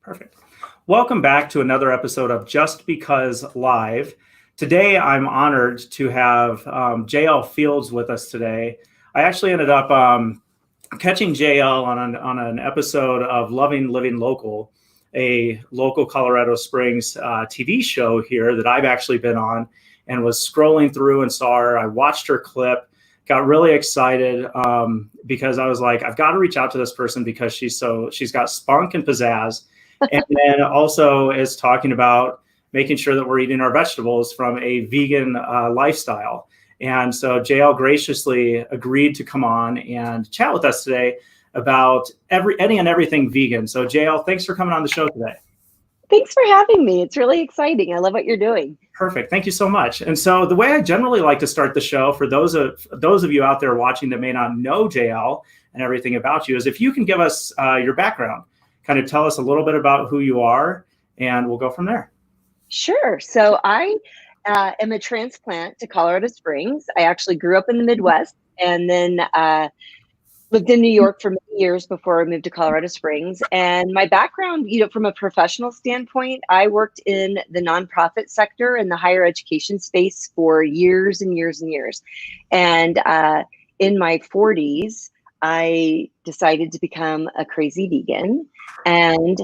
Perfect. Welcome back to another episode of Just Because Live. Today, I'm honored to have JL Fields with us today. I actually ended up catching JL on an episode of Loving Living Local, a local Colorado Springs TV show here that I've actually been on, and was scrolling through and saw her. I watched her clip, got really excited because I was like, I've got to reach out to this person because she's got spunk and pizzazz. And then also is talking about making sure that we're eating our vegetables from a vegan lifestyle. And so JL graciously agreed to come on and chat with us today about any and everything vegan. So JL, thanks for coming on the show today. Thanks for having me. It's really exciting. I love what you're doing. Perfect. Thank you so much. And so the way I generally like to start the show, for those of you out there watching that may not know JL and everything about you, is if you can give us your background, kind of tell us a little bit about who you are, and we'll go from there. Sure. So I am a transplant to Colorado Springs. I actually grew up in the Midwest and then lived in New York for many years before I moved to Colorado Springs. And my background, from a professional standpoint, I worked in the nonprofit sector in the higher education space for years and years and years. And in my 40s, I decided to become a crazy vegan. And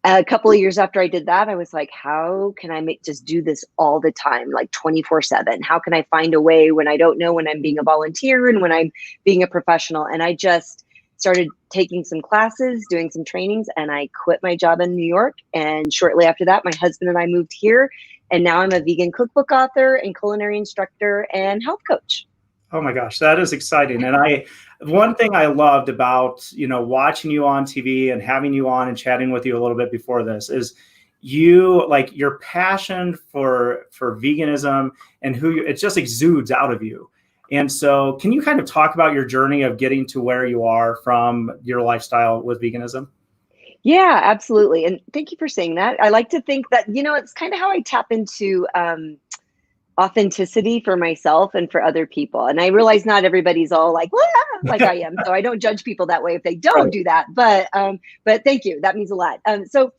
a couple of years after I did that, I was like, how can I just do this all the time, like 24/7? How can I find a way when I don't know when I'm being a volunteer and when I'm being a professional? And I just started taking some classes, doing some trainings, and I quit my job in New York. And shortly after that, my husband and I moved here. And now I'm a vegan cookbook author and culinary instructor and health coach. Oh my gosh, that is exciting. And one thing I loved about, watching you on TV and having you on and chatting with you a little bit before this is your passion for veganism and it just exudes out of you. And so can you kind of talk about your journey of getting to where you are from your lifestyle with veganism? Yeah, absolutely. And thank you for saying that. I like to think that, it's kind of how I tap into authenticity for myself and for other people. And I realize not everybody's all like I am. So I don't judge people that way if they don't do that. But thank you. That means a lot. So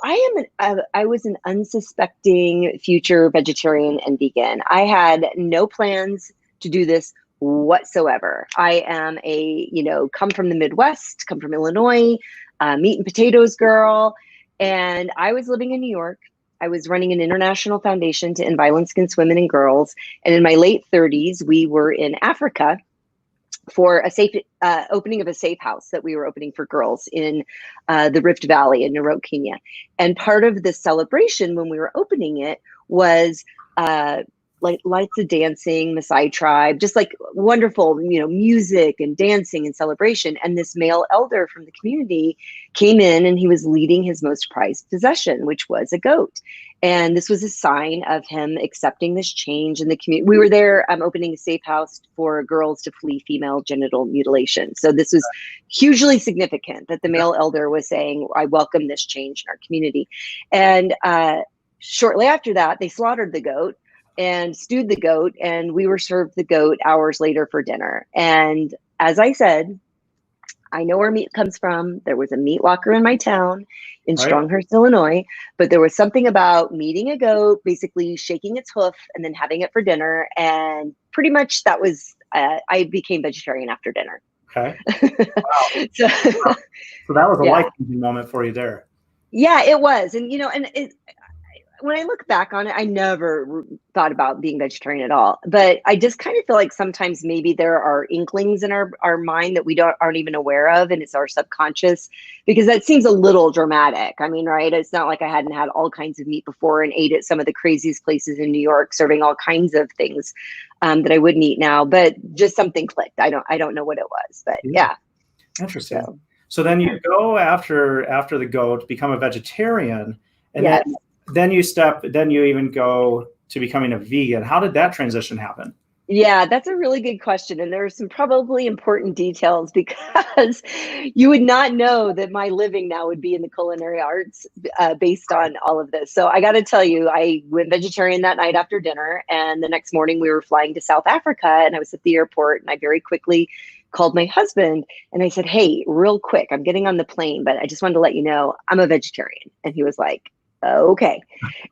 I was an unsuspecting future vegetarian and vegan. I had no plans to do this whatsoever. I am come from the Midwest, come from Illinois, meat and potatoes girl. And I was living in New York. I was running an international foundation to end violence against women and girls. And in my late 30s, we were in Africa for a safe opening of a safe house that we were opening for girls in the Rift Valley in Nairobi, Kenya. And part of the celebration when we were opening it was like lights of dancing, Maasai tribe, just like wonderful, music and dancing and celebration. And this male elder from the community came in and he was leading his most prized possession, which was a goat. And this was a sign of him accepting this change in the community. We were there opening a safe house for girls to flee female genital mutilation. So this was hugely significant that the male elder was saying, I welcome this change in our community. And shortly after that, they slaughtered the goat and stewed the goat, and we were served the goat hours later for dinner. And as I said, I know where meat comes from. There was a meat walker in my town in Stronghurst, Illinois, but there was something about meeting a goat, basically shaking its hoof and then having it for dinner. And pretty much that was, I became vegetarian after dinner. Okay. Wow. So that was a life-changing moment for you there. Yeah, it was. And, when I look back on it, I never thought about being vegetarian at all. But I just kind of feel like sometimes maybe there are inklings in our mind that we aren't even aware of, and it's our subconscious, because that seems a little dramatic. I mean, right? It's not like I hadn't had all kinds of meat before and ate at some of the craziest places in New York, serving all kinds of things that I wouldn't eat now. But just something clicked. I don't know what it was, but yeah. Interesting. So then you go after the goat, become a vegetarian, and then you even go to becoming a vegan. How did that transition happen? Yeah, that's a really good question. And there are some probably important details because you would not know that my living now would be in the culinary arts based on all of this. So I got to tell you, I went vegetarian that night after dinner. And the next morning we were flying to South Africa and I was at the airport and I very quickly called my husband and I said, hey, real quick, I'm getting on the plane, but I just wanted to let you know I'm a vegetarian. And he was like, okay.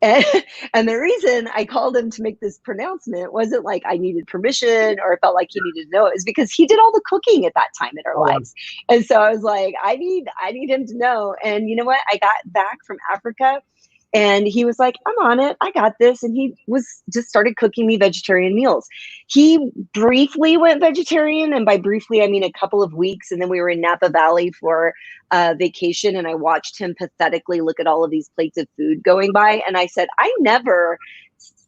And the reason I called him to make this pronouncement wasn't like I needed permission or felt like he needed to know it. It was because he did all the cooking at that time in our lives. And so I was like, I need him to know. And you know what? I got back from Africa and he was like, I'm on it. I got this. And he just started cooking me vegetarian meals. He briefly went vegetarian. And by briefly, I mean a couple of weeks. And then we were in Napa Valley for vacation. And I watched him pathetically look at all of these plates of food going by. And I said, I never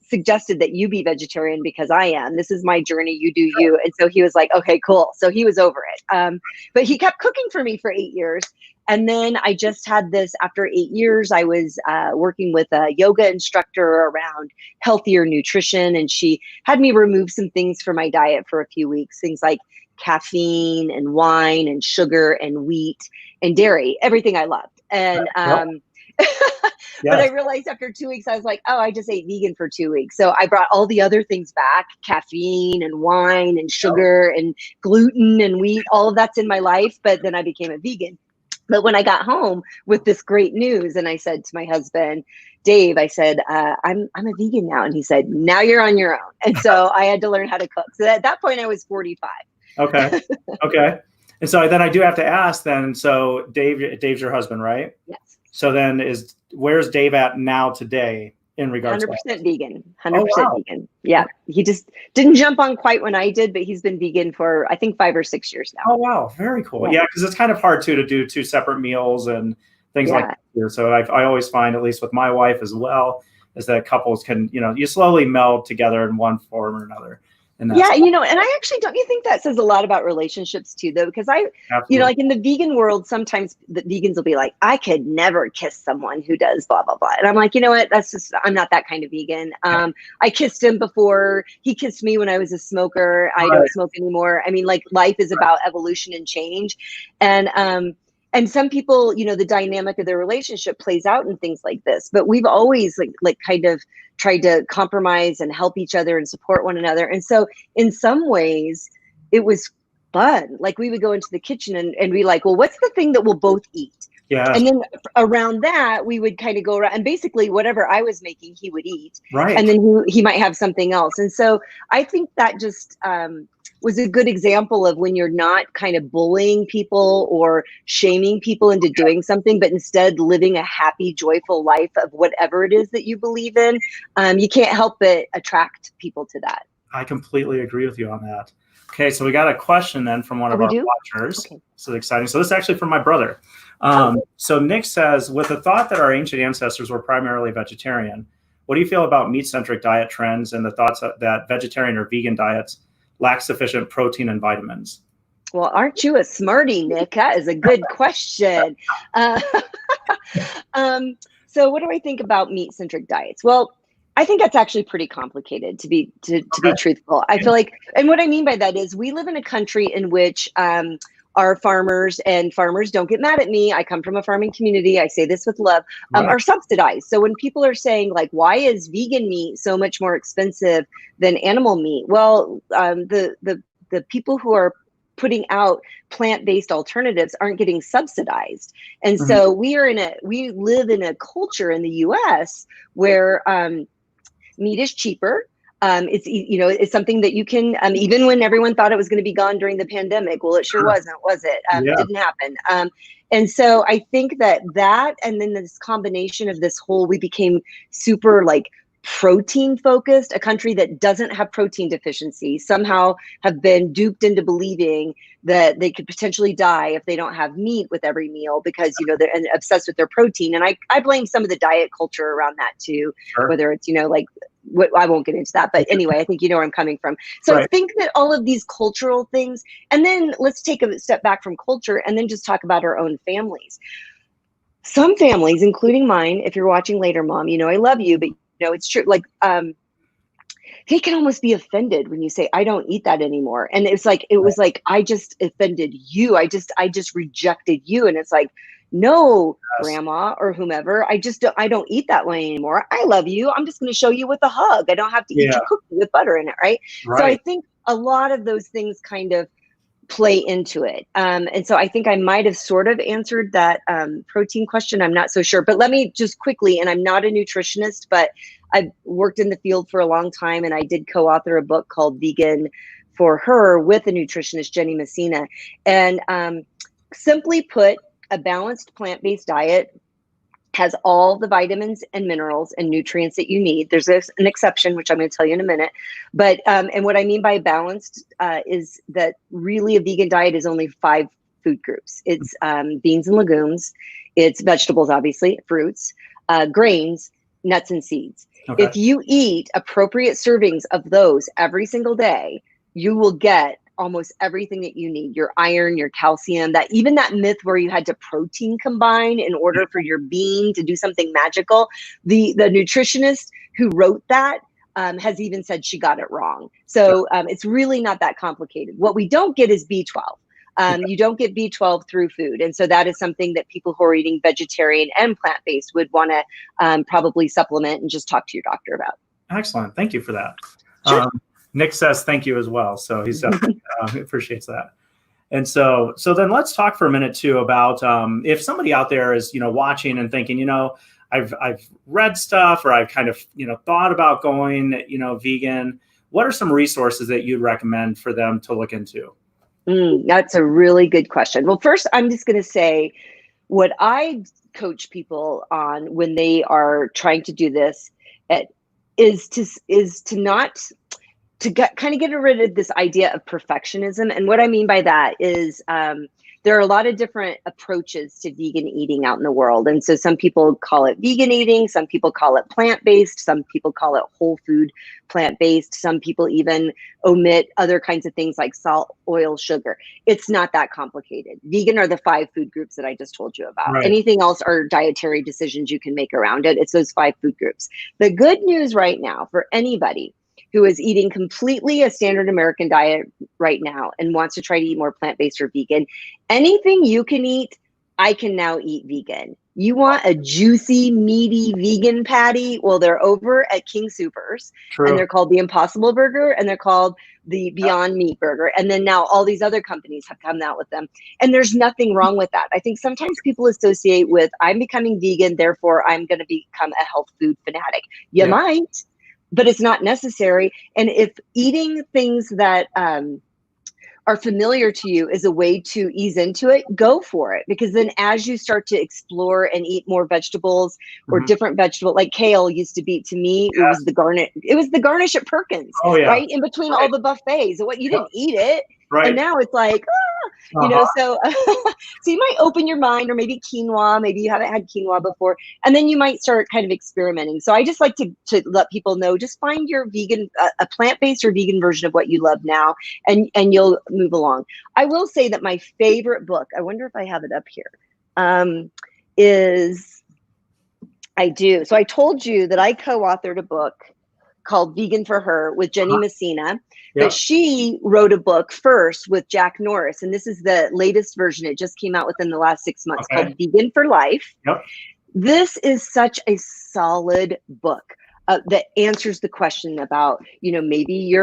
suggested that you be vegetarian because I am. This is my journey. You do you. And so he was like, okay, cool. So he was over it. But he kept cooking for me for 8 years. And then I just had this, after 8 years, I was working with a yoga instructor around healthier nutrition. And she had me remove some things from my diet for a few weeks, things like caffeine and wine and sugar and wheat and dairy, everything I loved. And but I realized after 2 weeks, I was like, oh, I just ate vegan for 2 weeks. So I brought all the other things back, caffeine and wine and sugar and gluten and wheat, all of that's in my life. But then I became a vegan. But when I got home with this great news and I said to my husband, Dave, I said, I'm a vegan now. And he said, now you're on your own. And so I had to learn how to cook. So at that point I was 45. Okay. Okay. And so then I do have to ask then, so Dave's your husband, right? Yes. So then where's Dave at now today in regards to 100% vegan, 100% vegan. Yeah. He just didn't jump on quite when I did, but he's been vegan for, I think, 5 or 6 years now. Oh, wow. Very cool. Yeah. Cause it's kind of hard to do 2 separate meals and things like that. So I always find, at least with my wife as well, is that couples can, you slowly meld together in one form or another. And and I actually, don't you think that says a lot about relationships too, though? Because like in the vegan world, sometimes the vegans will be like, I could never kiss someone who does blah, blah, blah. And I'm like, you know what? I'm not that kind of vegan. I kissed him before he kissed me when I was a smoker. I don't smoke anymore. I mean, like, life is about evolution and change. And some people, the dynamic of their relationship plays out in things like this, but we've always like kind of tried to compromise and help each other and support one another. And so in some ways it was fun. Like we would go into the kitchen and be like, well, what's the thing that we'll both eat? Yeah. And then around that, we would kind of go around and basically whatever I was making, he would eat. Right. And then he might have something else. And so I think that just, was a good example of when you're not kind of bullying people or shaming people into doing something, but instead living a happy, joyful life of whatever it is that you believe in. You can't help but attract people to that. I completely agree with you on that. Okay, so we got a question then from one of our watchers. Okay. This is exciting. So this is actually from my brother. So Nick says, with the thought that our ancient ancestors were primarily vegetarian, what do you feel about meat-centric diet trends and the thoughts that vegetarian or vegan diets lack sufficient protein and vitamins? Well, aren't you a smarty, Nick? That is a good question. So what do I think about meat-centric diets? Well, I think that's actually pretty complicated to be truthful. I feel like, and what I mean by that is we live in a country in which our farmers, and farmers, don't get mad at me, I come from a farming community, I say this with love, are subsidized. So when people are saying like, why is vegan meat so much more expensive than animal meat? Well, the people who are putting out plant-based alternatives aren't getting subsidized. And so we live in a culture in the US where meat is cheaper. It's something that you can, even when everyone thought it was going to be gone during the pandemic. Well, it sure wasn't, was it? It didn't happen. And so I think that, and then this combination of this whole, we became super like protein focused, a country that doesn't have protein deficiency somehow have been duped into believing that they could potentially die if they don't have meat with every meal because, they're obsessed with their protein. And I blame some of the diet culture around that too, whether it's, like, I won't get into that, but anyway, I think you know where I'm coming from. So I think that all of these cultural things, and then let's take a step back from culture and then just talk about our own families. Some families, including mine, if you're watching later, Mom, I love you, but it's true. Like, they can almost be offended when you say, I don't eat that anymore. And it was like, I just offended you. I just rejected you. And it's like, no, Grandma or whomever, I don't eat that way anymore. I love you. I'm just going to show you with a hug. I don't have to eat your cookie with butter in it. Right. So I think a lot of those things kind of play into it. And so I think I might have sort of answered that protein question. I'm not so sure, but let me just quickly, and I'm not a nutritionist, but I've worked in the field for a long time, and I did co-author a book called Vegan for Her with a nutritionist, Jenny Messina. And simply put, a balanced plant-based diet has all the vitamins and minerals and nutrients that you need. There's an exception, which I'm going to tell you in a minute. But, and what I mean by balanced is that really a vegan diet is only 5 food groups. It's beans and legumes, it's vegetables, obviously, fruits, grains, nuts, and seeds. Okay. If you eat appropriate servings of those every single day, you will get almost everything that you need, your iron, your calcium, that even that myth where you had to protein combine in order for your bean to do something magical. The nutritionist who wrote that has even said she got it wrong. So it's really not that complicated. What we don't get is B12. You don't get B12 through food. And so that is something that people who are eating vegetarian and plant-based would want to probably supplement and just talk to your doctor about. Excellent. Thank you for that. Sure. Nick says thank you as well. So he's definitely appreciates that. And so then let's talk for a minute too about if somebody out there is, watching and thinking, I've read stuff, or I've kind of, thought about going, vegan. What are some resources that you'd recommend for them to look into? That's a really good question. Well, first, I'm just going to say what I coach people on when they are trying to do this is to not to kind of get rid of this idea of perfectionism. And what I mean by that is there are a lot of different approaches to vegan eating out in the world. And so some people call it vegan eating, some people call it plant-based, some people call it whole food plant-based, some people even omit other kinds of things like salt, oil, sugar. It's not that complicated. Vegan are the 5 food groups that I just told you about. Right. Anything else are dietary decisions you can make around it. It's those 5 food groups. The good news right now for anybody who is eating completely a standard American diet right now and wants to try to eat more plant-based or vegan, anything you can eat, I can now eat vegan. You want a juicy, meaty vegan patty? Well, they're over at King Soopers. True. And they're called the Impossible Burger, and they're called the Beyond Meat Burger. And then now all these other companies have come out with them. And there's nothing wrong with that. I think sometimes people associate with, I'm becoming vegan, therefore I'm going to become a health food fanatic. You might, but it's not necessary. And if eating things that are familiar to you is a way to ease into it, go for it. Because then as you start to explore and eat more vegetables or different vegetables, like kale used to be, to me, it was the garnish at Perkins, right? In between all the buffets. What, you didn't eat it. Right. And now it's like, so you might open your mind, or maybe quinoa, maybe you haven't had quinoa before, and then you might start kind of experimenting. So I just like to let people know, just find your vegan, a plant-based or vegan version of what you love now, and you'll move along. I will say that my favorite book, I wonder if I have it up here, is, I do. So I told you that I co-authored a book called Vegan for Her with Jenny Messina. But she wrote a book first with Jack Norris, and this is the latest version. It just came out within the last 6 months, called Vegan for Life. This is such a solid book that answers the question about, maybe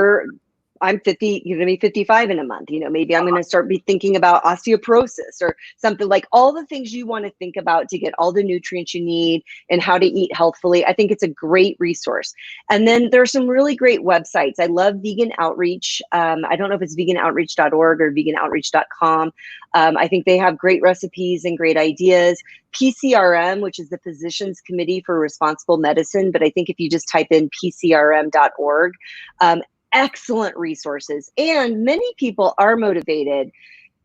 I'm 50, you're going to be 55 in a month. Maybe I'm going to start thinking about osteoporosis or something, like all the things you want to think about to get all the nutrients you need and how to eat healthfully. I think it's a great resource. And then there's some really great websites. I love Vegan Outreach. I don't know if it's veganoutreach.org or veganoutreach.com. I think they have great recipes and great ideas. PCRM, which is the Physicians Committee for Responsible Medicine. But I think if you just type in pcrm.org, excellent resources. And many people are motivated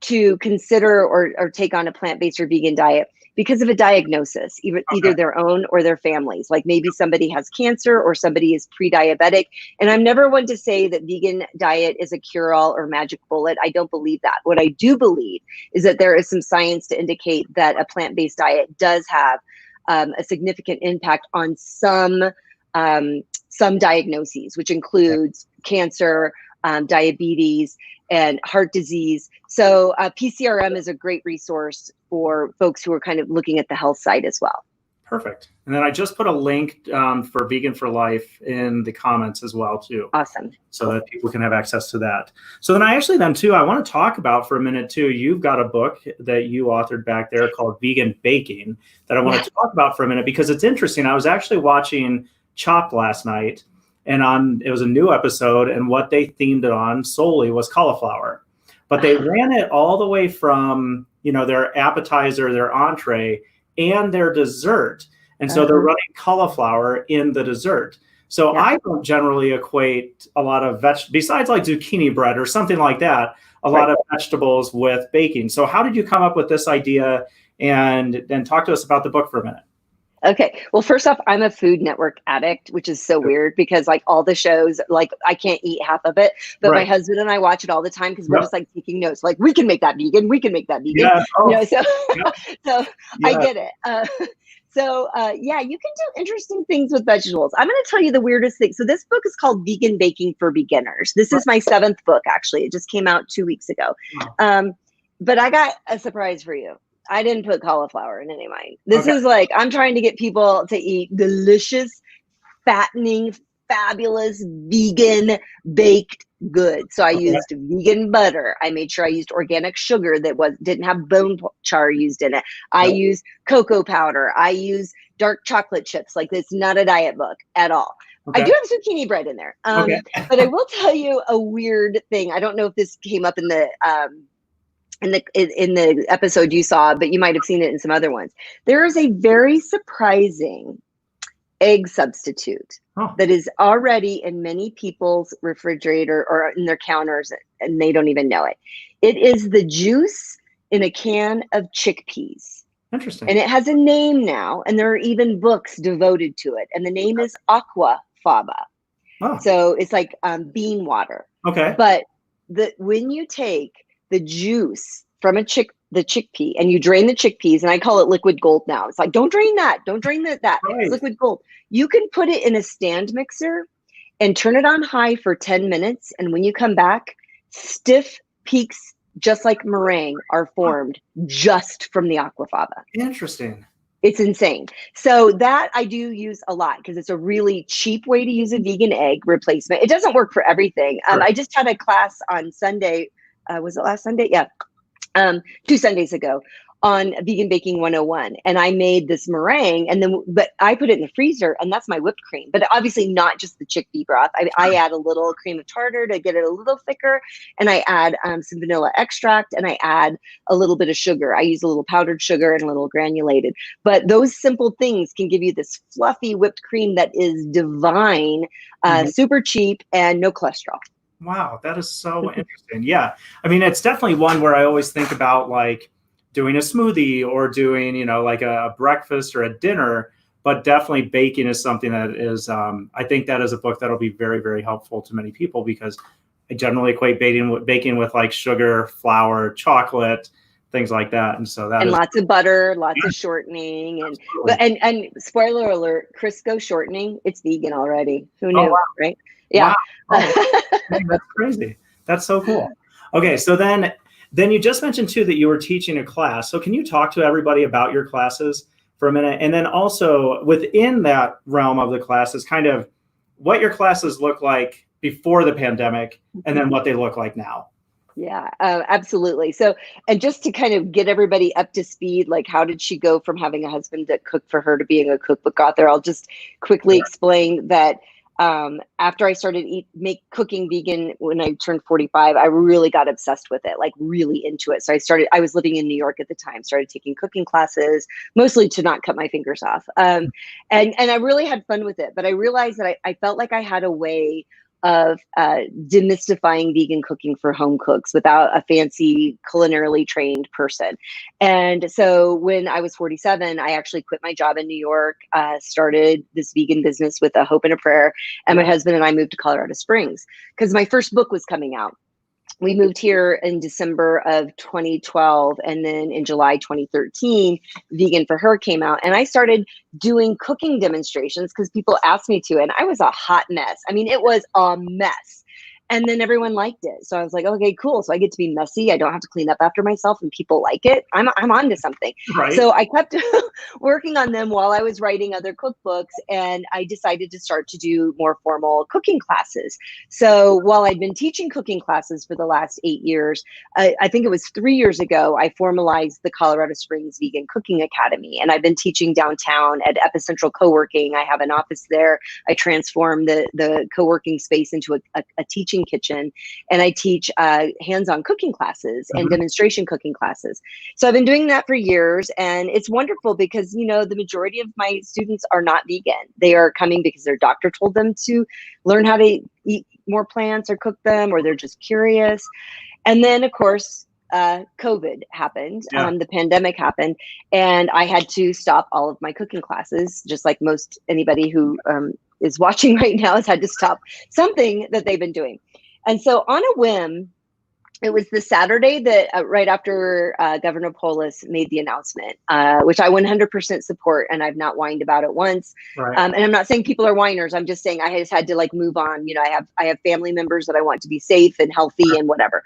to consider or take on a plant-based or vegan diet because of a diagnosis, either their own or their families. Like maybe somebody has cancer or somebody is pre-diabetic. And I'm never one to say that vegan diet is a cure-all or magic bullet. I don't believe that. What I do believe is that there is some science to indicate that a plant-based diet does have a significant impact on some diagnoses, which includes cancer, diabetes, and heart disease. So PCRM is a great resource for folks who are kind of looking at the health side as well. Perfect. And then I just put a link for Vegan for Life in the comments as well, too. Awesome. So that people can have access to that. So then I want to talk about for a minute, too, you've got a book that you authored back there called Vegan Baking that I want to talk about for a minute, because it's interesting. I was actually watching Chopped last night, and it was a new episode, and what they themed it on solely was cauliflower. But they ran it all the way from, their appetizer, their entree, and their dessert. And so they're running cauliflower in the dessert. So I don't generally equate a lot of besides like zucchini bread or something like that, a lot of vegetables with baking. So how did you come up with this idea? And then talk to us about the book for a minute. Okay. Well, first off, I'm a Food Network addict, which is so weird because like all the shows, like I can't eat half of it, but my husband and I watch it all the time because we're just like taking notes. Like we can make that vegan. We can make that vegan. Yeah. Oh. So I get it. Yeah, you can do interesting things with vegetables. I'm going to tell you the weirdest thing. So this book is called Vegan Baking for Beginners. This is my 7th book, actually. It just came out 2 weeks ago. But I got a surprise for you. I didn't put cauliflower in any of mine. This is like, I'm trying to get people to eat delicious, fattening, fabulous, vegan baked goods. So I used vegan butter. I made sure I used organic sugar that didn't have bone char used in it. I used cocoa powder. I used dark chocolate chips. Like, it's not a diet book at all. I do have zucchini bread in there. But I will tell you a weird thing. I don't know if this came up in the episode you saw, but you might have seen it in some other ones. There is a very surprising egg substitute that is already in many people's refrigerator or in their counters, and they don't even know it. It is the juice in a can of chickpeas. Interesting. And it has a name now, and there are even books devoted to it. And the name is aqua faba. So it's like bean water. But when you take the juice from the chickpea and you drain the chickpeas, and I call it liquid gold now. It's like, don't drain that. Don't drain that. It's liquid gold. You can put it in a stand mixer and turn it on high for 10 minutes. And when you come back, stiff peaks, just like meringue, are formed just from the aquafaba. Interesting. It's insane. So that I do use a lot because it's a really cheap way to use a vegan egg replacement. It doesn't work for everything. I just had a class on Sunday. Was it last Sunday? Yeah. 2 Sundays ago on Vegan Baking 101. And I made this meringue, but I put it in the freezer, and that's my whipped cream. But obviously not just the chickpea broth. I add a little cream of tartar to get it a little thicker. And I add some vanilla extract, and I add a little bit of sugar. I use a little powdered sugar and a little granulated. But those simple things can give you this fluffy whipped cream that is divine, super cheap, and no cholesterol. Wow, that is so interesting. Yeah. I mean, it's definitely one where I always think about like doing a smoothie or doing, like a breakfast or a dinner, but definitely baking is something that is, I think that is a book that'll be very, very helpful to many people, because I generally equate baking with like sugar, flour, chocolate, things like that. And so that lots of butter, lots of shortening, and spoiler alert, Crisco shortening, it's vegan already. Who knew, right? Yeah. Wow. That's crazy. That's so cool. Okay. So then you just mentioned too that you were teaching a class. So can you talk to everybody about your classes for a minute? And then also within that realm of the classes, kind of what your classes look like before the pandemic and then what they look like now. Yeah, absolutely. So, and just to kind of get everybody up to speed, like how did she go from having a husband that cooked for her to being a cookbook author? I'll just quickly explain that after I started cooking vegan when I turned 45, I really got obsessed with it, like really into it. So I was living in New York at the time, started taking cooking classes, mostly to not cut my fingers off. And I really had fun with it, but I realized that I felt like I had a way of demystifying vegan cooking for home cooks without a fancy culinarily trained person. And so when I was 47, I actually quit my job in New York, started this vegan business with a hope and a prayer. And my husband and I moved to Colorado Springs because my first book was coming out. We moved here in December of 2012, and then in July 2013, Vegan for Her came out, and I started doing cooking demonstrations because people asked me to, and I was a hot mess. I mean, it was a mess. And then everyone liked it. So I was like, okay, cool. So I get to be messy. I don't have to clean up after myself and people like it. I'm on to something. Right. So I kept working on them while I was writing other cookbooks, and I decided to start to do more formal cooking classes. So while I'd been teaching cooking classes for the last 8 years, I think it was 3 years ago, I formalized the Colorado Springs Vegan Cooking Academy. And I've been teaching downtown at Epicentral Co-working. I have an office there. I transformed the co-working space into a teaching kitchen, and I teach hands-on cooking classes and demonstration cooking classes. So I've been doing that for years, and it's wonderful because, you know, the majority of my students are not vegan. They are coming because their doctor told them to learn how to eat more plants or cook them, or they're just curious. And then, of course, COVID happened, the pandemic happened, and I had to stop all of my cooking classes, just like most anybody who is watching right now has had to stop something that they've been doing. And so on a whim, it was the Saturday that right after Governor Polis made the announcement, which I 100% support, and I've not whined about it once. Right. And I'm not saying people are whiners. I'm just saying I just had to like move on. You know, I have family members that I want to be safe and healthy and whatever.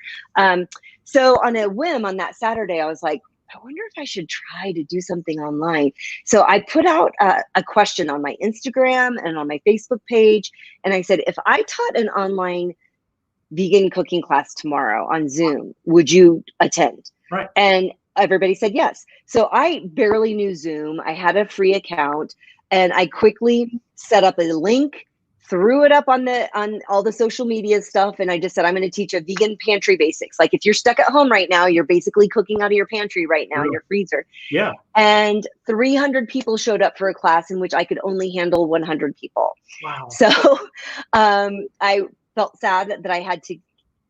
So on a whim on that Saturday, I was like, I wonder if I should try to do something online. So I put out a question on my Instagram and on my Facebook page, and I said, if I taught an online vegan cooking class tomorrow on Zoom, would you attend? Right. And everybody said yes. So I barely knew Zoom. I had a free account, and I quickly set up a link, threw it up on all the social media stuff, and I just said, I'm going to teach a vegan pantry basics. Like if you're stuck at home right now, you're basically cooking out of your pantry right now in your freezer. Yeah. And 300 people showed up for a class in which I could only handle 100 people. Wow. So I felt sad that I had to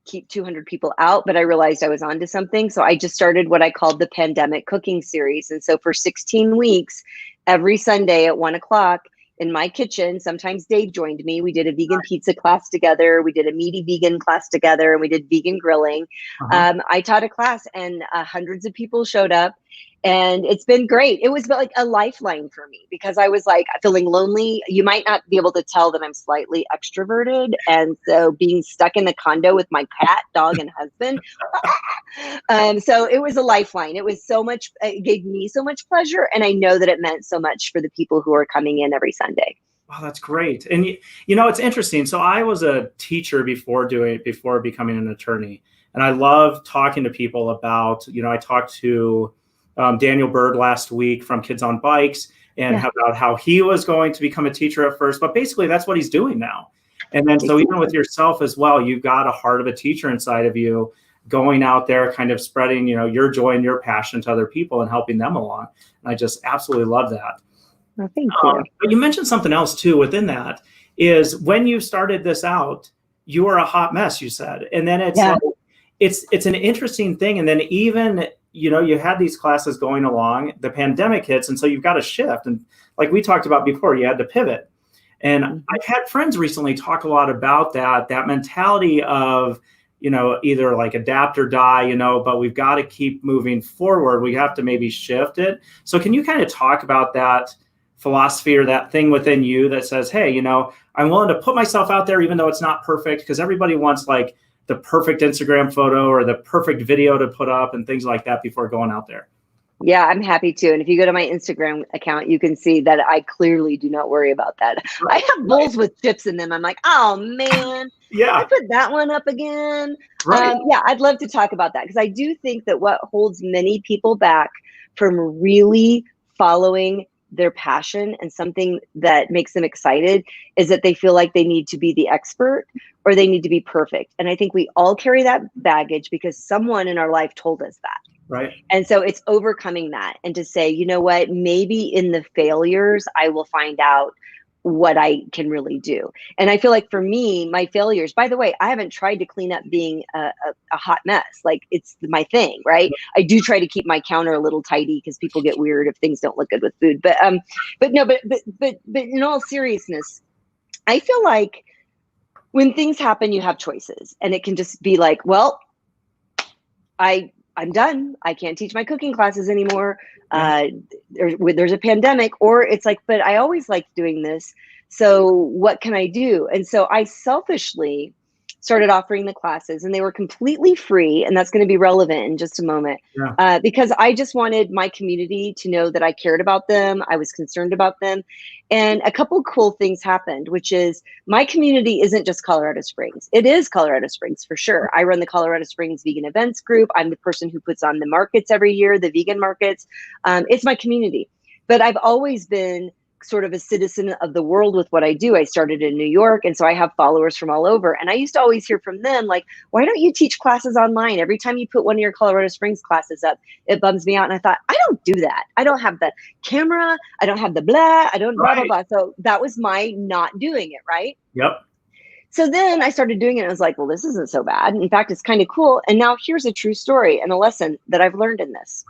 keep 200 people out, but I realized I was onto something. So I just started what I called the pandemic cooking series. And so for 16 weeks, every Sunday at 1:00 in my kitchen, sometimes Dave joined me. We did a vegan pizza class together. We did a meaty vegan class together, and we did vegan grilling. I taught a class, and hundreds of people showed up. And it's been great. It was like a lifeline for me because I was like feeling lonely. You might not be able to tell that I'm slightly extroverted. And so being stuck in the condo with my cat, dog, and husband. So it was a lifeline. It was so much, it gave me so much pleasure. And I know that it meant so much for the people who are coming in every Sunday. Wow, that's great. And you know, it's interesting. So I was a teacher before becoming an attorney. And I love talking to people about, you know, I talked to Daniel Bird last week from Kids on Bikes, and about how he was going to become a teacher at first, but basically that's what he's doing now. And then so even with yourself as well, you've got a heart of a teacher inside of you, going out there, kind of spreading, you know, your joy and your passion to other people and helping them along. And I just absolutely love that. Well, thank you. But you mentioned something else too within that, is when you started this out, you were a hot mess, you said. And then it's like, it's an interesting thing. And then even, you know, you had these classes going along, the pandemic hits, and so you've got to shift. And like we talked about before, you had to pivot. And I've had friends recently talk a lot about that mentality of, you know, either like adapt or die, you know, but we've got to keep moving forward. We have to maybe shift it. So can you kind of talk about that philosophy or that thing within you that says, hey, you know, I'm willing to put myself out there, even though it's not perfect, because everybody wants like the perfect Instagram photo or the perfect video to put up and things like that before going out there. Yeah, I'm happy to. And if you go to my Instagram account, you can see that I clearly do not worry about that. I have bowls with chips in them. I'm like, oh man, I put that one up again. Yeah, I'd love to talk about that because I do think that what holds many people back from really following their passion and something that makes them excited is that they feel like they need to be the expert or they need to be perfect. And I think we all carry that baggage because someone in our life told us that. Right. And so it's overcoming that and to say, you know what, maybe in the failures, I will find out what I can really do. And I feel like for me, my failures, by the way, I haven't tried to clean up being a hot mess. Like it's my thing, right? I do try to keep my counter a little tidy because people get weird if things don't look good with food. But in all seriousness, I feel like when things happen, you have choices and it can just be like, well, I'm done. I can't teach my cooking classes anymore. There's a pandemic, or it's like, but I always liked doing this. So what can I do? And so I selfishly started offering the classes, and they were completely free. And that's going to be relevant in just a moment, because I just wanted my community to know that I cared about them. I was concerned about them. And a couple of cool things happened, which is my community isn't just Colorado Springs. It is Colorado Springs for sure. I run the Colorado Springs Vegan Events Group. I'm the person who puts on the markets every year, the vegan markets. It's my community. But I've always been sort of a citizen of the world with what I do. I started in New York, and so I have followers from all over. And I used to always hear from them, like, why don't you teach classes online? Every time you put one of your Colorado Springs classes up, it bums me out. And I thought, I don't do that. I don't have the camera. I don't have the blah. I don't blah, blah, blah. So that was my not doing it, right? Yep. So then I started doing it, and I was like, well, this isn't so bad. In fact, it's kind of cool. And now here's a true story and a lesson that I've learned in this.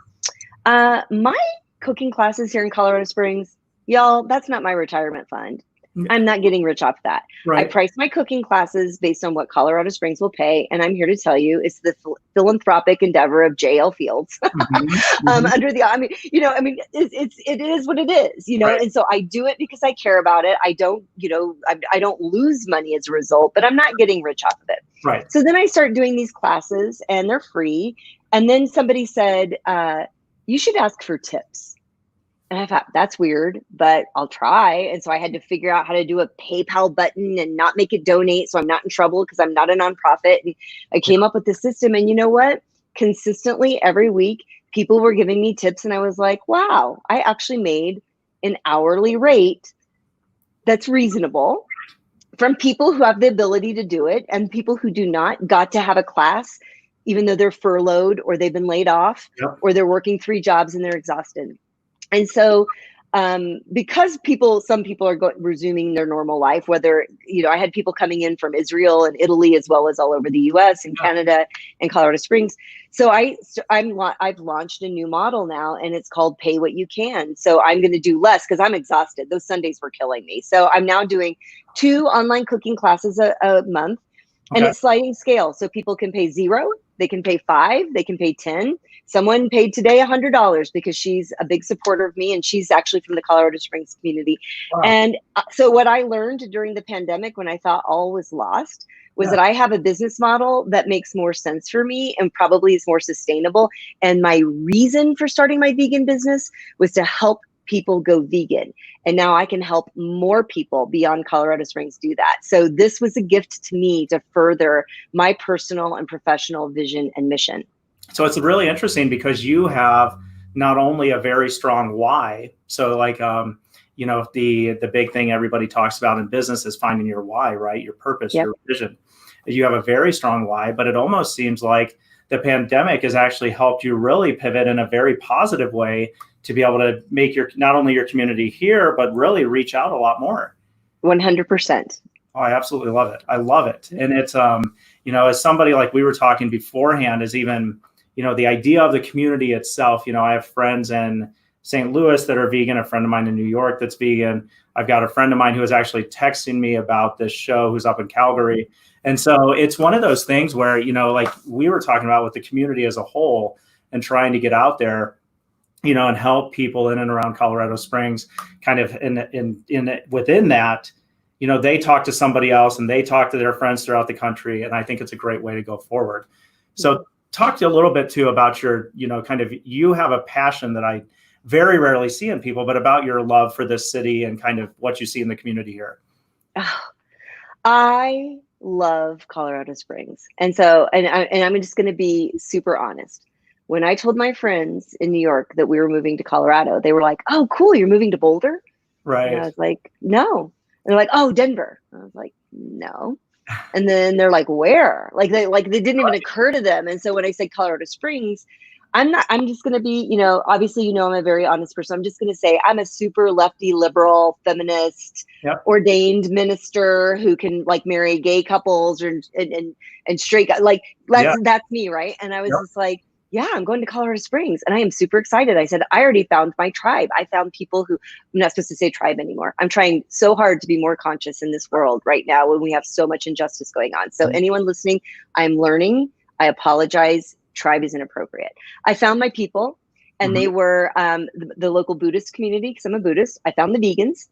My cooking classes here in Colorado Springs, y'all, that's not my retirement fund. I'm not getting rich off that. Right. I price my cooking classes based on what Colorado Springs will pay. And I'm here to tell you, it's the philanthropic endeavor of J.L. Fields. Under the, it is what it is, Right. And so I do it because I care about it. I don't, I don't lose money as a result, but I'm not getting rich off of it. Right. So then I start doing these classes, and they're free. And then somebody said, you should ask for tips. And I thought, that's weird, but I'll try. And so I had to figure out how to do a PayPal button and not make it donate, so I'm not in trouble because I'm not a nonprofit. And I came up with the system. And you know what? Consistently every week, people were giving me tips. And I was like, wow, I actually made an hourly rate that's reasonable from people who have the ability to do it, and people who do not got to have a class, even though they're furloughed or they've been laid off, or they're working 3 jobs and they're exhausted. And so because some people are resuming their normal life, whether, I had people coming in from Israel and Italy, as well as all over the US and Canada and Colorado Springs. So I've launched a new model now, and it's called Pay What You Can. So I'm going to do less because I'm exhausted. Those Sundays were killing me. So I'm now doing 2 online cooking classes a month. And it's sliding scale. So people can pay 0, they can pay 5, they can pay 10. Someone paid today $100 because she's a big supporter of me, and she's actually from the Colorado Springs community. Wow. And so what I learned during the pandemic, when I thought all was lost, was that I have a business model that makes more sense for me and probably is more sustainable. And my reason for starting my vegan business was to help people go vegan. And now I can help more people beyond Colorado Springs do that. So this was a gift to me to further my personal and professional vision and mission. So it's really interesting because you have not only a very strong why. So like, the big thing everybody talks about in business is finding your why, right? Your purpose, your vision. You have a very strong why, but it almost seems like the pandemic has actually helped you really pivot in a very positive way to be able to make not only your community here, but really reach out a lot more. 100%. Oh, I absolutely love it. I love it. And it's, as somebody like we were talking beforehand, is even, the idea of the community itself. I have friends in St. Louis that are vegan, a friend of mine in New York that's vegan. I've got a friend of mine who is actually texting me about this show who's up in Calgary. And so it's one of those things where, like we were talking about with the community as a whole and trying to get out there, and help people in and around Colorado Springs kind of within that, they talk to somebody else and they talk to their friends throughout the country. And I think it's a great way to go forward. So talk to you a little bit too about your, you have a passion that I very rarely see in people, but about your love for this city and kind of what you see in the community here. I love Colorado Springs. And so, and I'm just going to be super honest. When I told my friends in New York that we were moving to Colorado, they were like, oh, cool, you're moving to Boulder? Right. And I was like, no. And they're like, oh, Denver. And I was like, no. And then they're like, where? Like they didn't even occur to them. And so when I said Colorado Springs, I'm just going to be, obviously, I'm a very honest person. I'm just going to say I'm a super lefty, liberal, feminist, ordained minister who can like marry gay couples and straight guys. Like that's me. Right. And I was just like, yeah, I'm going to Colorado Springs and I am super excited. I said, I already found my tribe. I found people who, I'm not supposed to say tribe anymore. I'm trying so hard to be more conscious in this world right now when we have so much injustice going on. So anyone listening, I'm learning. I apologize. Tribe is inappropriate. I found my people and they were the local Buddhist community because I'm a Buddhist. I found the vegans.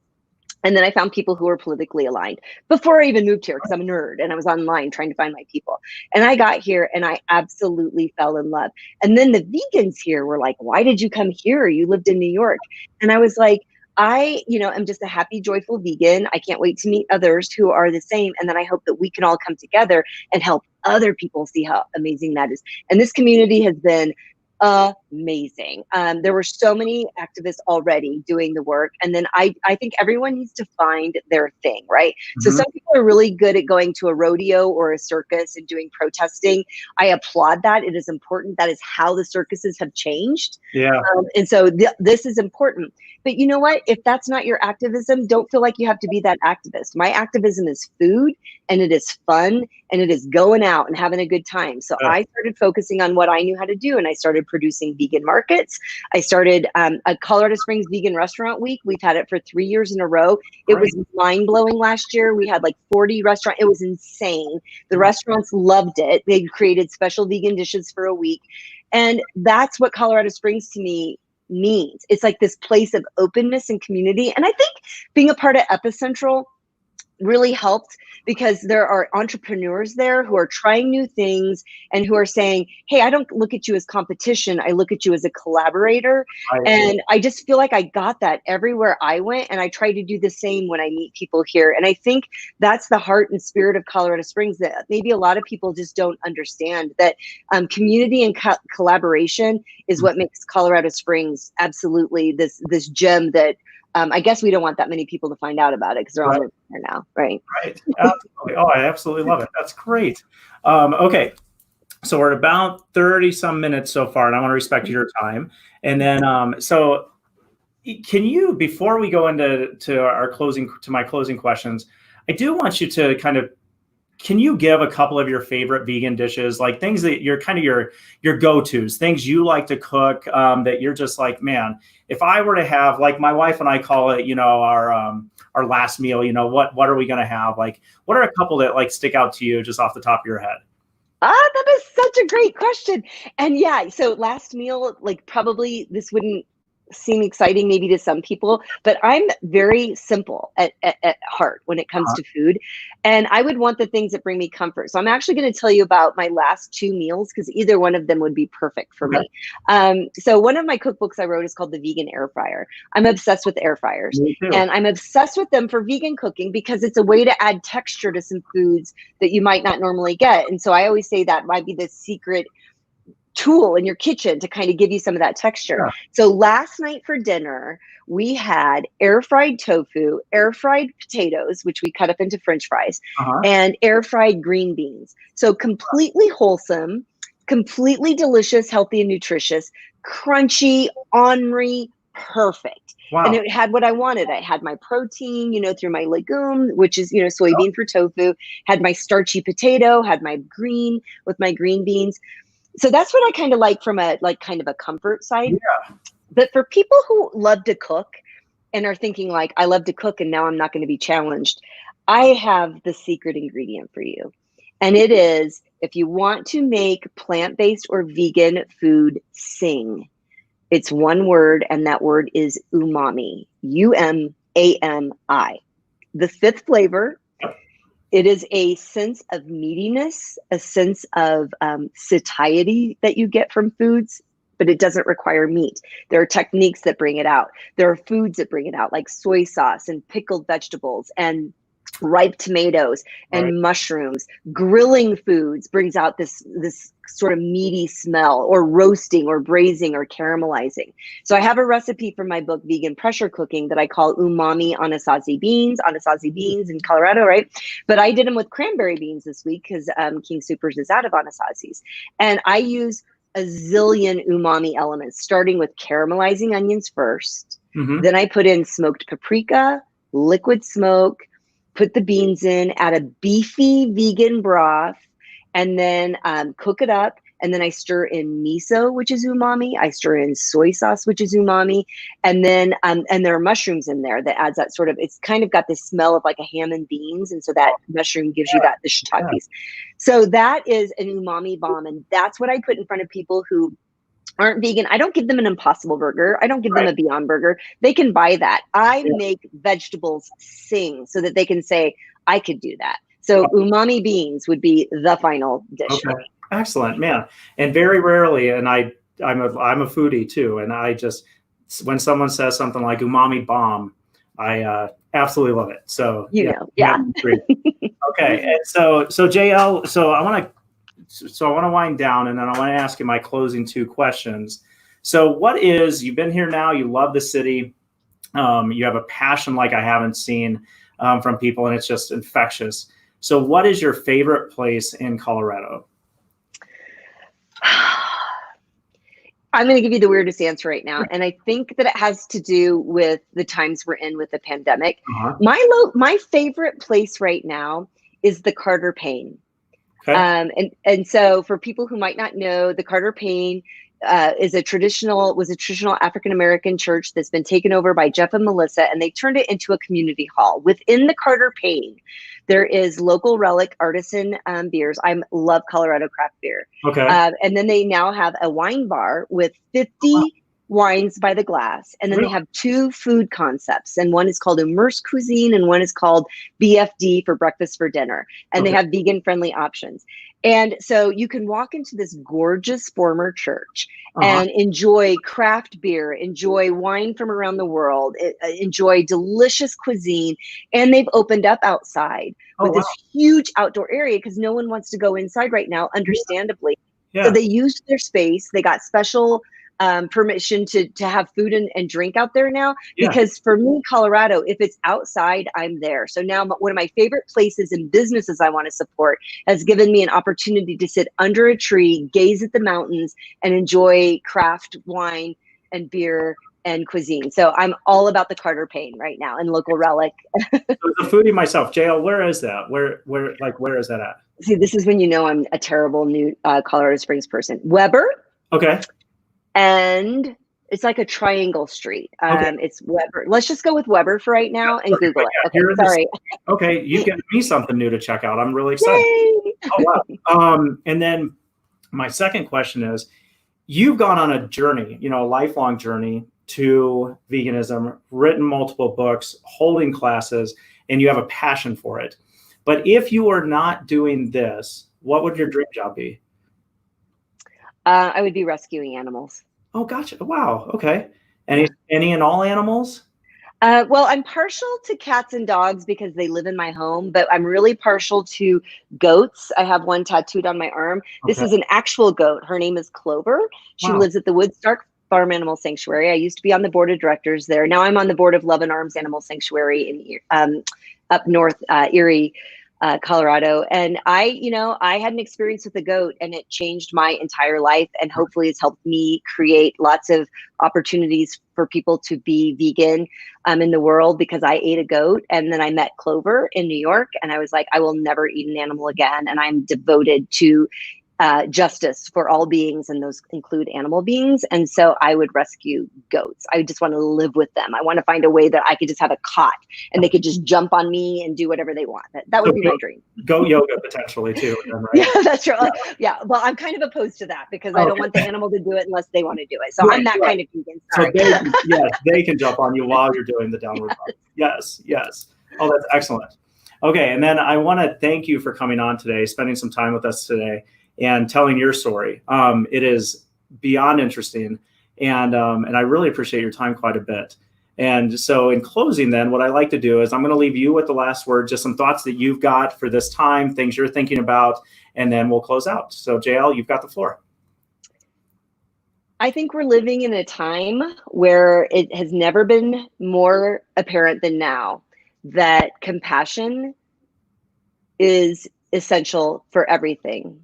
And then I found people who were politically aligned before I even moved here, because I'm a nerd and I was online trying to find my people. And I got here and I absolutely fell in love. And then the vegans here were like, why did you come here? You lived in New York. And I was like, I'm just a happy, joyful vegan. I can't wait to meet others who are the same. And then I hope that we can all come together and help other people see how amazing that is. And this community has been amazing. There were so many activists already doing the work. And then I think everyone needs to find their thing, right? So some people are really good at going to a rodeo or a circus and doing protesting. I applaud that. It is important. That is how the circuses have changed. Yeah. And so this is important. But you know what? If that's not your activism, don't feel like you have to be that activist. My activism is food, and it is fun, and it is going out and having a good time. So I started focusing on what I knew how to do, and I started producing vegan markets. I started a Colorado Springs Vegan Restaurant Week. We've had it for 3 years in a row. It was mind-blowing last year. We had like 40 restaurants. It was insane. The restaurants loved it. They created special vegan dishes for a week. And that's what Colorado Springs to me means. It's like this place of openness and community. And I think being a part of Epicentral really helped, because there are entrepreneurs there who are trying new things and who are saying, hey, I don't look at you as competition. I look at you as a collaborator. And I just feel like I got that everywhere I went. And I try to do the same when I meet people here. And I think that's the heart and spirit of Colorado Springs that maybe a lot of people just don't understand, that community and collaboration is what makes Colorado Springs absolutely this gem that I guess we don't want that many people to find out about it, because they're all moving here now, right? Right. Absolutely. Oh, I absolutely love it. That's great. Okay. So we're at about 30 some minutes so far, and I want to respect your time. And then, so can you, before we go into my closing questions, I do want you to can you give a couple of your favorite vegan dishes, like things that you're kind of your go-tos, things you like to cook, that you're just like, man, if I were to have, like my wife and I call it, our last meal, what are we going to have? Like, what are a couple that like stick out to you just off the top of your head? That is such a great question. And yeah, so last meal, like probably this wouldn't seem exciting maybe to some people, but I'm very simple at heart when it comes to food. And I would want the things that bring me comfort. So I'm actually going to tell you about my last 2 meals, because either one of them would be perfect for me. So one of my cookbooks I wrote is called The Vegan Air Fryer. I'm obsessed with air fryers, and I'm obsessed with them for vegan cooking because it's a way to add texture to some foods that you might not normally get. And so I always say that might be the secret tool in your kitchen to kind of give you some of that texture. So last night for dinner, we had air fried tofu, air fried potatoes, which we cut up into French fries, and air fried green beans. So completely wholesome, completely delicious, healthy and nutritious, crunchy, ornery, perfect. Wow. And it had what I wanted. I had my protein, through my legume, which is, soybean for tofu, had my starchy potato, had my green with my green beans. So that's what I kind of like from a kind of a comfort side. But for people who love to cook and are thinking like, I love to cook and now I'm not going to be challenged, I have the secret ingredient for you. And it is, if you want to make plant-based or vegan food sing, it's one word, and that word is umami, UMAMI. The 5th flavor. It is a sense of meatiness, a sense of satiety that you get from foods, but it doesn't require meat. There are techniques that bring it out. There are foods that bring it out, like soy sauce and pickled vegetables and ripe tomatoes and mushrooms. Grilling foods brings out this sort of meaty smell, or roasting or braising or caramelizing. So I have a recipe from my book, Vegan Pressure Cooking, that I call umami anasazi beans in Colorado, right? But I did them with cranberry beans this week because King Soopers is out of anasazis. And I use a zillion umami elements, starting with caramelizing onions first. Then I put in smoked paprika, liquid smoke, put the beans in, add a beefy vegan broth, and then cook it up. And then I stir in miso, which is umami. I stir in soy sauce, which is umami. And then, and there are mushrooms in there that adds that sort of, it's kind of got this smell of like a ham and beans. And so that mushroom gives you the shiitakes. So that is an umami bomb. And that's what I put in front of people who aren't vegan, I don't give them an Impossible Burger. I don't give them a Beyond Burger. They can buy that. I make vegetables sing so that they can say, I could do that. So umami beans would be the final dish for me. Excellent, man. And very rarely, and I'm a foodie too, and I just, when someone says something like umami bomb, I absolutely love it. So yeah. Okay, and so JL, so I want to wind down, and then I want to ask you my closing 2 questions. So you've been here now, you love the city, you have a passion like I haven't seen from people, and it's just infectious. So what is your favorite place in Colorado? I'm going to give you the weirdest answer right now. And I think that it has to do with the times we're in with the pandemic. My favorite place right now is the Carter Payne. Okay. And so for people who might not know, the Carter Payne was a traditional African-American church that's been taken over by Jeff and Melissa, and they turned it into a community hall. Within the Carter Payne, there is local relic artisan beers. I love Colorado craft beer. Okay. And then they now have a wine bar with 50 wines by the glass. And then they have 2 food concepts. And one is called Immersed Cuisine and one is called BFD, for breakfast for dinner. And they have vegan friendly options. And so you can walk into this gorgeous former church and enjoy craft beer, enjoy wine from around the world, enjoy delicious cuisine. And they've opened up outside with this huge outdoor area because no one wants to go inside right now, understandably. So they used their space. They got special permission to have food and drink out there now, because for me, Colorado, if it's outside, I'm there. So now one of my favorite places and businesses I want to support has given me an opportunity to sit under a tree, gaze at the mountains, and enjoy craft wine and beer and cuisine. So I'm all about the Carter Payne right now and local relic. So as a foodie myself, JL, where is that? Where is that at? See, this is when you know I'm a terrible new Colorado Springs person. Weber. Okay. And it's like a triangle street. It's Weber. Let's just go with Weber for right now and Google it. Okay, sorry. Okay, you give me something new to check out. I'm really excited. Yay! Oh, wow. And then my second question is, you've gone on a journey, a lifelong journey to veganism, written multiple books, holding classes, and you have a passion for it. But if you were not doing this, what would your dream job be? I would be rescuing animals. Oh, gotcha. Wow. Okay. Any and all animals? Well, I'm partial to cats and dogs because they live in my home, but I'm really partial to goats. I have one tattooed on my arm. This is an actual goat. Her name is Clover. She lives at the Woodstock Farm Animal Sanctuary. I used to be on the board of directors there. Now I'm on the board of Love and Arms Animal Sanctuary in up north, Erie, Colorado. And I had an experience with a goat and it changed my entire life. And hopefully it's helped me create lots of opportunities for people to be vegan in the world, because I ate a goat and then I met Clover in New York and I was like, I will never eat an animal again. And I'm devoted to justice for all beings, and those include animal beings. And so I would rescue goats. I just want to live with them. I want to find a way that I could just have a cot and they could just jump on me and do whatever they want. That would be my dream. Goat yoga potentially too. Right? Yeah, that's true. Yeah. Well, I'm kind of opposed to that because I don't want the animal to do it unless they want to do it. So I'm that kind of vegan. Sorry. So they can jump on you while you're doing the downward dog. Yes. Oh, that's excellent. Okay. And then I want to thank you for coming on today, spending some time with us today, and telling your story. It is beyond interesting, and I really appreciate your time quite a bit. And so in closing then, what I like to do is I'm going to leave you with the last word, just some thoughts that you've got for this time, things you're thinking about, and then we'll close out. So JL, you've got the floor. I think we're living in a time where it has never been more apparent than now that compassion is essential for everything,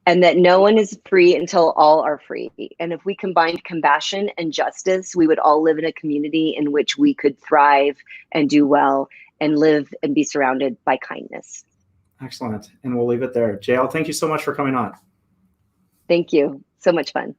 and that no one is free until all are free. And if we combined compassion and justice, we would all live in a community in which we could thrive and do well and live and be surrounded by kindness. Excellent. And we'll leave it there. JL, thank you so much for coming on. Thank you. So much fun.